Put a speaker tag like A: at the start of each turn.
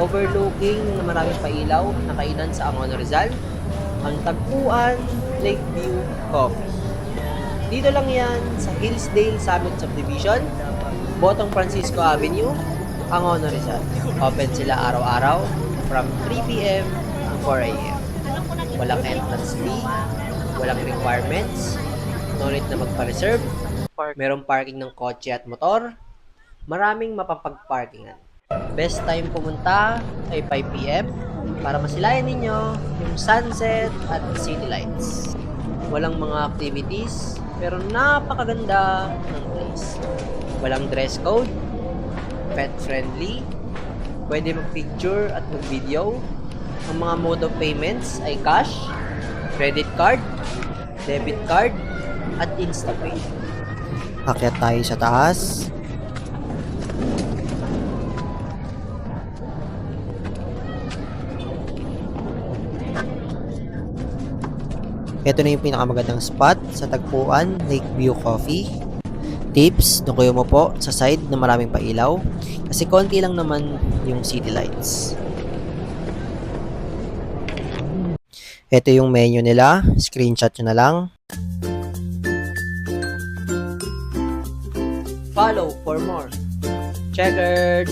A: overlooking na maraming pailaw na kainan sa Angono Rizal, ang tagpuan Lakeview Coffee. Dito lang yan sa Hillsdale Summit Subdivision, Botong Francisco Avenue, Angono Rizal. Open sila araw-araw from 3 p.m. to 4 a.m. Walang entrance fee, walang requirements, no need na magpa-reserve, merong parking ng kotse at motor, maraming mapapag-parkingan. Best time pumunta ay 5 p.m. para masilayan ninyo yung sunset at city lights. Walang mga activities, pero napakaganda ng place. Walang dress code, pet friendly, pwede mag-picture at mag-video. Ang mga mode of payments ay cash, credit card, debit card, at InstaPay.
B: Akyat tayo sa taas. Ito na yung pinakamagandang spot sa tagpuan, Lakeview Coffee. Tips, doon kayo mo po sa side na maraming pailaw kasi konti lang naman yung city lights. Ito yung menu nila, screenshot nyo na lang.
A: Follow for more. Checkered!